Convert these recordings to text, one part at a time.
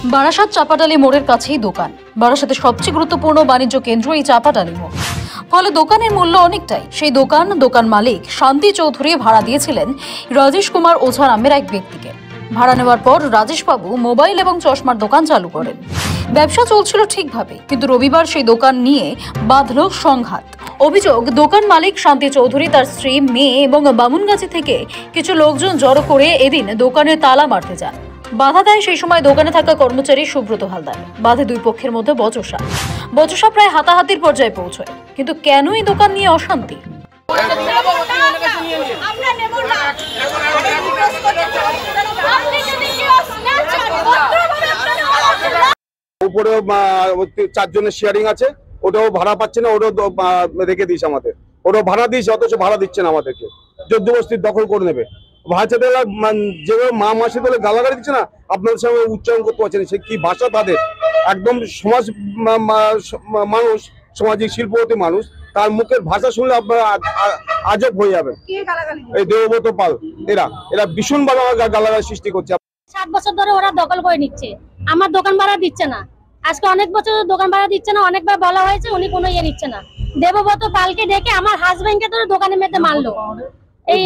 বারাসাত চাপাটালি মোড়ের কাছেই দোকান। বারাসাতের সবচেয়ে গুরুত্বপূর্ণ বাণিজ্য কেন্দ্র এই চাপাটালি মোড়। ফলে দোকানের মূল্য অনেকটাই। সেই দোকান মালিক শান্তি চৌধুরী ভাড়া দিয়েছিলেন রাজেশ কুমার ওঝা নামের এক ব্যক্তিকে। ভাড়া নেওয়ার পর রাজেশবাবু মোবাইল এবং চশমার দোকান চালু করেন। ব্যবসা চলছিল ঠিকভাবে, কিন্তু রবিবার সেই দোকান নিয়ে বাঁধল সংঘাত। অভিযোগ, দোকান মালিক শান্তি চৌধুরী তার স্ত্রী, মেয়ে এবং বামুনগাছি থেকে কিছু লোকজন জড়ো করে এদিন দোকানে তালা মারতে যান। বাধা দেয় সেই সময় দোকানে থাকা কর্মচারী সুব্রত হালদার। বাধে দুই পক্ষের মধ্যে বচসা প্রায় হাতাহাতির পর্যায়ে পৌঁছয়। কিন্তু কেন এই দোকান নিয়ে অশান্তি? উপরে 4 জনের শেয়ারিং আছে, ওটাও ভাড়া পাচ্ছে না, ওটাও রেখে দিয়েছে আমাদের। ওটাও ভাড়া দিয়েছে, অথচ ভাড়া দিচ্ছে না আমাদেরকে। জোরজবস্তি দখল করে নেবে। ভাষা যেভাবে মা মাসি ধরে গালাগালি দিচ্ছে না, আপনাদের সঙ্গে উচ্চারণ করতে পারছেন। সে কি ভাষা তাদের! একদম সমাজ মানুষ, সামাজিক শিল্পপতি মানুষ, তার মুখের ভাষা শুনলে আপনারা আজব হয়ে যাবেন। এই দেবব্রত পাল, এরা ভীষণ ভালো গালাগালি সৃষ্টি করছে। 7 বছর ধরে ওরা দখল করে নিচ্ছে, আমার দোকান ভাড়া দিচ্ছে না। আজকে অনেক বছর দোকান ভাড়া দিচ্ছে না, অনেকবার বলা হয়েছে, উনি কোনো নিচ্ছে না। দেবব্রত পালকে ডেকে আমার হাজবেন্ডকে ধরে দোকানের মধ্যে মারলো। এই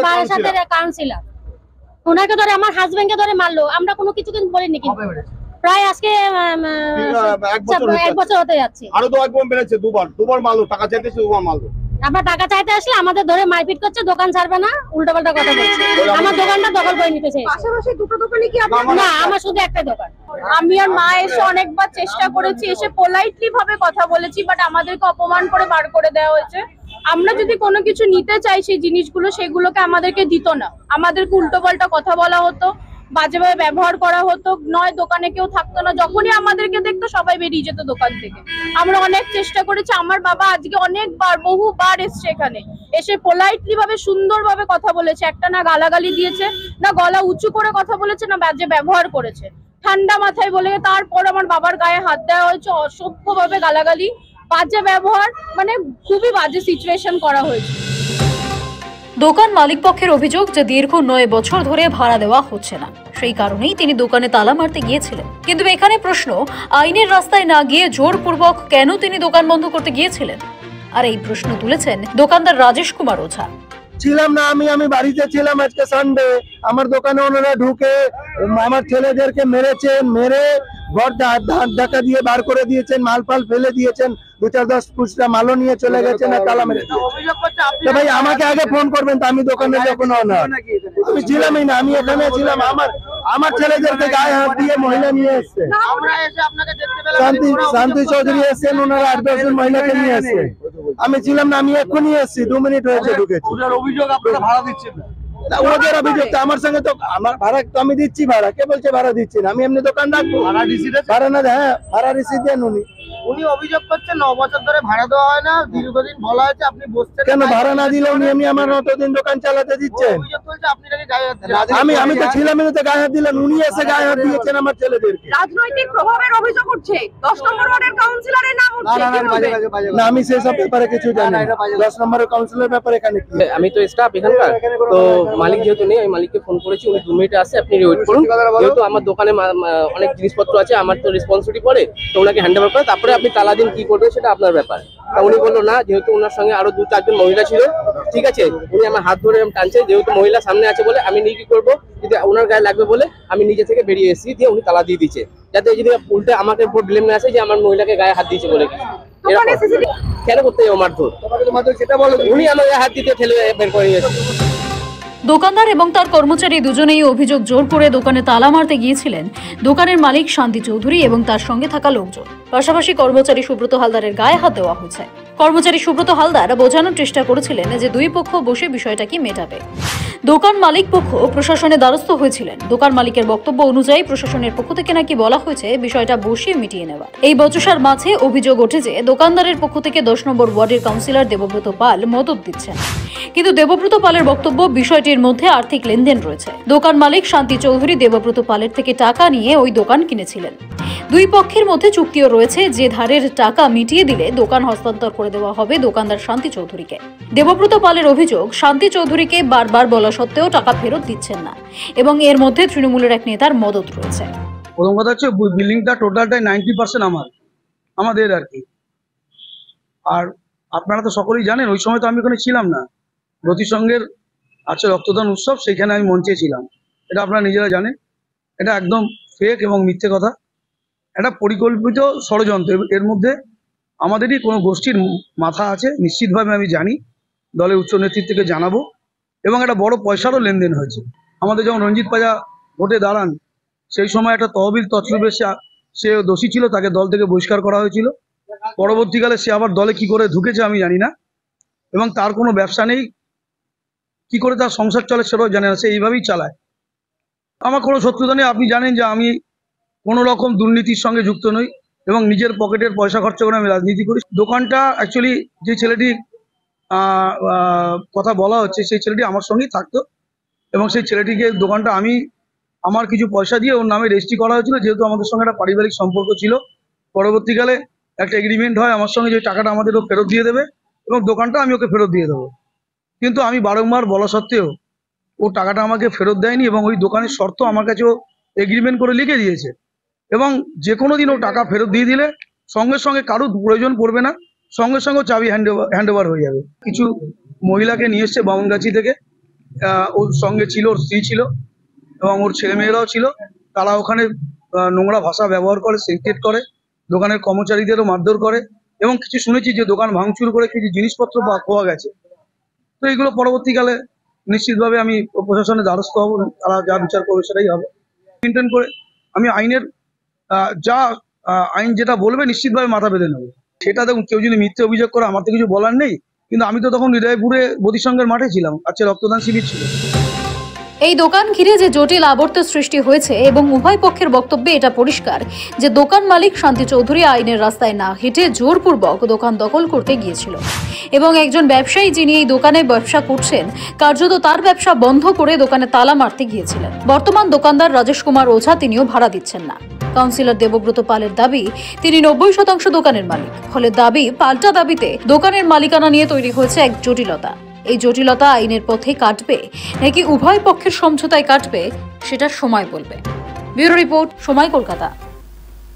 বারাসাতের কাউন্সিলর, ওনাকে ধরে আমার হাজবেন্ডকে ধরে মারলো। আমরা কোনো কিছু কিন্তু বলিনি, কিন্তু প্রায় আজকে 1 বছর হতে যাচ্ছে। আরো তো একবার বেড়েছে, দুবার মারলো, টাকা চাইতেছে, দুবার মারলো। আমরা টাকা চাইতে আসলে আমাদের ধরে মারপিট করছে, দোকান ছাড়বে না, উল্টোপাল্টা কথা বলছে। আমার দোকানটা দখল করে নিতে চাইছে। পাশাপাশি দুটো দোকানই কি আপনার? না, আমার শুধু একটা দোকান। আমি আর মা এসে অনেকবার চেষ্টা করেছি, এসে পোলাইটলি ভাবে কথা বলেছি, বাট আমাদেরকে অপমান করে বার করে দেওয়া হয়েছে। আমরা যদি কোনো কিছু নিতে চাই সেই জিনিসগুলো, সেগুলোকে আমাদেরকে দিত না। আমাদেরকে উল্টোপাল্টা কথা বলা হতো, বাজেভাবে ব্যবহার করা হতো, নয় দোকানে কেউ থাকতো না। যখনই আমাদেরকে দেখতো সবাই বেরিয়ে যেত দোকান থেকে। আমরা অনেক চেষ্টা করেছি। আমার বাবা আজকে অনেকবার, বহুবার এসছে এখানে, এসে পোলাইটলি ভাবে সুন্দরভাবে কথা বলেছে। একটা না গালাগালি দিয়েছে, না গলা উঁচু করে কথা বলেছে, না বাজে ব্যবহার করেছে। ঠান্ডা মাথায় বলে তারপর আমার বাবার গায়ে হাত দেওয়া হয়েছে, অসভ্যভাবে গালাগালি, বাজে ব্যবহার, মানে খুবই বাজে সিচুয়েশন করা হয়েছে। দোকান মালিক পক্ষের অভিযোগ যে দীর্ঘ 9 বছর ধরে ভাড়া দেওয়া হচ্ছে না, সেই কারণেই তিনি দোকানে তালা মারতে গিয়েছিলেন। কিন্তু এখানে প্রশ্ন, আইনের রাস্তায় না গিয়ে জোরপূর্বক কেন তিনি দোকান বন্ধ করতে গিয়েছিলেন? আর এই প্রশ্ন তুলেছেন দোকানদার রাজেশ কুমার ওঝা। ছিলাম না, আমি বাড়িতে ছিলাম। আজকে সানডে, আমার দোকানে ওনারা ঢুকে আমার ছেলেদেরকে মেরেছেন, মেরে ঘর ধাক্কা দিয়ে বার করে দিয়েছেন, মালপাল ফেলে দিয়েছেন, 2-4-10 ফুচকা মালও নিয়ে চলে গেছেন, আর তালা মেরে দিয়েছেন। ভাই আমাকে আগে ফোন করবেন, তো আমি দোকানে যখন আমি ছিলামই না, আমি এখানে ছিলাম। আমার ছেলেদেরকে গায়ে হাত দিয়ে মহিলা নিয়ে এসছে, শান্তি চৌধুরী এসছেন, ওনারা 8-10 জন মহিলাকে নিয়ে এসছে। আমি ছিলাম না, আমি এক্ষুনি এসছি, 2 মিনিট হয়েছে ঢুকেছি। অভিযোগ আপনারা ভাড়া দিচ্ছেন না? ওদের অভিযোগ তো আমার সঙ্গে, তো আমার ভাড়া তো আমি দিচ্ছি। ভাড়া কে বলছে ভাড়া দিচ্ছি না? আমি এমনি দোকান রাখবো। ভাড়া না, হ্যাঁ ভাড়া রিসিভ দেন উনি অভিযোগ করছেন 9 বছর ধরে ভাড়া দেওয়া হয় না, দীর্ঘদিন বলা হয়েছে, আপনি বসছেন কেন? ভাড়া না দিলে উনি এমনি আমার অতদিন দোকান চালাতে দিচ্ছেন। অভিযোগ করছে আপনি নাকি গায়ে হাত দিয়েছেন। আমি তো ছিলাম না, তো গায়ে হাত দিলেন উনি, এসে গায়ে হাত দিয়েছেন আমার ছেলেদেরকে। রাজনৈতিক প্রভাবের অভিযোগ উঠছে, 10 নম্বর ওয়ার্ডের কাউন্সিলরের নাম উঠছে। না, আমি সেই সব ব্যাপারে কিছু জানি না। 10 নম্বরের কাউন্সিলরের ব্যাপারে এখানে কি? আমি তো স্টাফ এখানকার, তো মালিক যেহেতু নেই, আমি মালিককে ফোন করেছি, উনি 2 মিনিটে আসছে, আপনি ওয়েট করুন। যেহেতু আমার দোকানে অনেক জিনিসপত্র আছে, আমার তো রেসপন্সিবিলিটি পড়ে, তো ওনাকে হ্যান্ড ওভার করে তারপরে আপনি তালা দিন, কি করবেন সেটা আপনার ব্যাপার। তা উনি বললো না, যেহেতু ওনার সঙ্গে আরো 2-4 জন মহিলা ছিল, ঠিক আছে, উনি আমার হাত ধরে টানছে, যেহেতু মহিলা সামনে আছে বলে আমি নিয়ে কি করবো, যদি ওনার গায়ে লাগবে বলে আমি নিজে থেকে বেরিয়ে এসেছি, দিয়ে উনি তালা দিয়ে দিচ্ছে, যাতে যদি উল্টে আমাকে উপর ব্লেম না আসে যে আমার মহিলাকে গায়ে হাত দিয়েছে বলে। কেন করতে যাবো মারধর? উনি আমার গায়ে হাত দিতে ঠেলে বের করে নিয়েছে। দোকানদার এবং তার কর্মচারী দুজনেই অভিযোগ জোর করে দোকানে তালা মারতে গিয়েছিলেন দোকানের মালিক শান্তি চৌধুরী এবং তার সঙ্গে থাকা লোকজন। পাশাপাশি কর্মচারী সুব্রত হালদারের গায়ে হাত দেওয়া হয়েছে। কর্মচারী সুব্রত হালদার বোঝানোর চেষ্টা করেছিলেন যে দুই পক্ষ বসে বিষয়টা কি মেটাবে। দোকান মালিক পক্ষ প্রশাসনের দ্বারস্থ হয়েছিলেন। দোকান মালিকের বক্তব্য অনুযায়ী প্রশাসনের পক্ষ থেকে নাকি বলা হয়েছে বিষয়টা বসিয়ে মিটিয়ে নেওয়ার। এই বচসার মাঝে অভিযোগ ওঠে যে দোকানদারের পক্ষ থেকে 10 নম্বর ওয়ার্ডের কাউন্সিলর দেবব্রত পাল মদত দিচ্ছেন। কিন্তু দেবব্রত পালের বক্তব্য বিষয়টির মধ্যে আর্থিক লেনদেন রয়েছে। দোকান মালিক শান্তি চৌধুরী দেবব্রত পালের থেকে টাকা নিয়ে ওই দোকান কিনেছিলেন। দুই পক্ষের মধ্যে চুক্তিও রয়েছে যে ধারের টাকা মিটিয়ে দিলে দোকান হস্তান্তর করে দেওয়া হবে দোকানদার শান্তি চৌধুরীকে। দেবব্রত পালের অভিযোগ, শান্তি চৌধুরীকে বারবার বলা সত্ত্বেও টাকা ফেরত দিচ্ছেন না এবং এর মধ্যে তৃণমূলের এক নেতার মদত রয়েছে। প্রথম কথা হচ্ছে বিল্ডিংটা টোটালটাই 90% আমাদের আর কি। আর আপনারা তো সকলেই জানেন ওই সময় তো আমি ওখানে ছিলাম না, জ্যোতিসংঘের আছে রক্তদান উৎসব, সেখানে আমি মঞ্চে ছিলাম। এটা আপনারা নিজেরা জানেন, এটা একদম ফেক এবং মিথ্যে কথা, এটা পরিকল্পিত ষড়যন্ত্র। এর মধ্যে আমাদেরই কোনো গোষ্ঠীর মাথা আছে নিশ্চিতভাবে, আমি জানি, দলের উচ্চ নেতৃত্বকে জানাবো। এবং একটা বড় পয়সারও লেনদেন হয়েছে। আমাদের যখন রঞ্জিত পাজা ভোটে দাঁড়ান সেই সময় একটা তহবিল তছরূপে সে দোষী ছিল, তাকে দল থেকে বহিষ্কার করা হয়েছিল। পরবর্তীকালে সে আবার দলে কি করে ঢুকেছে আমি জানি না, এবং তার কোনো ব্যবসা নেই, কি করে তার সংসার চলে সেটাও জানে না, সে এইভাবেই চালায়। আমার কোনো শত্রুতা নেই, আপনি জানেন যে আমি কোনো রকম দুর্নীতির সঙ্গে যুক্ত নই এবং নিজের পকেটের পয়সা খরচা করে আমি রাজনীতি করি। দোকানটা অ্যাকচুয়ালি যে ছেলেটি কথা বলা হচ্ছে সেই ছেলেটি আমার সঙ্গেই থাকতো, এবং সেই ছেলেটিকে দোকানটা আমার কিছু পয়সা দিয়ে ওর নামে রেজিস্ট্রি করা হয়েছিল, যেহেতু আমাদের সঙ্গে একটা পারিবারিক সম্পর্ক ছিল। পরবর্তীকালে একটা এগ্রিমেন্ট হয় আমার সঙ্গে, যে টাকাটা আমাদের ও ফেরত দিয়ে দেবে এবং দোকানটা আমি ওকে ফেরত দিয়ে দেবো। কিন্তু আমি বারংবার বলা সত্ত্বেও ও টাকাটা আমাকে ফেরত দেয়নি, এবং ওই দোকানের শর্ত আমার কাছে ও এগ্রিমেন্ট করে লিখে দিয়েছে। এবং যে কোনো দিন ও টাকা ফেরত দিয়ে দিলে সঙ্গে সঙ্গে কারোর প্রয়োজন পড়বে না, সঙ্গে সঙ্গে চাবি হ্যান্ড ওভার হয়ে যাবে। কিছু মহিলাকে নিয়ে এসছে বামুনগাছি থেকে, ওর সঙ্গে ছিল ওর স্ত্রী ছিল এবং ওর ছেলেমেয়েরাও ছিল। তারা ওখানে নোংরা ভাষা ব্যবহার করে, সিনক্রেট করে, দোকানের কর্মচারীদেরও মারধর করে, এবং কিছু শুনেছি যে দোকান ভাঙচুর করে কিছু জিনিসপত্র খোয়া গেছে। তো এইগুলো পরবর্তীকালে নিশ্চিতভাবে আমি প্রশাসনের দ্বারস্থ হব, তারা যা বিচার করবে সেটাই হবে। মেনটেন করে আমি আইনের আইন যেটা বলবে নিশ্চিতভাবে মাথা বেঁধে নেবো। সেটা দেখুন, কেউ যদি মিথ্যে অভিযোগ করে আমার তো কিছু বলার নেই, কিন্তু আমি তো তখন হৃদয়পুরে জ্যোতিসংঘের মাঠে ছিলাম, আজকে রক্তদান শিবির ছিল। এই দোকান ঘিরে যে জটিল আবর্ত সৃষ্টি হয়েছে এবং উভয় পক্ষের বক্তব্যে এটা পরিষ্কার যে দোকান মালিক শান্তি চৌধুরী আইনের রাস্তায় না হেঁটে জোরপূর্বক দোকান দখল করতে গিয়েছিল, এবং একজন ব্যবসায়ী যিনি এই দোকানে ব্যবসা করছেন কার্যত তার ব্যবসা বন্ধ করে দোকানে তালা মারতে গিয়েছিলেন। বর্তমান দোকানদার রাজেশ কুমার ওঝা তিনিও ভাড়া দিচ্ছেন না। কাউন্সিলর দেবব্রত পালের দাবি তিনি 90% দোকানের মালিক, ফলে দাবি পাল্টা দাবিতে দোকানের মালিকানা নিয়ে তৈরি হয়েছে এক জটিলতা। এই জটিলতা আইনের পথে কাটবে নাকি উভয় পক্ষের সমঝোতায় কাটবে সেটা সময় বলবে। ব্যুরো রিপোর্ট, সময়, কলকাতা।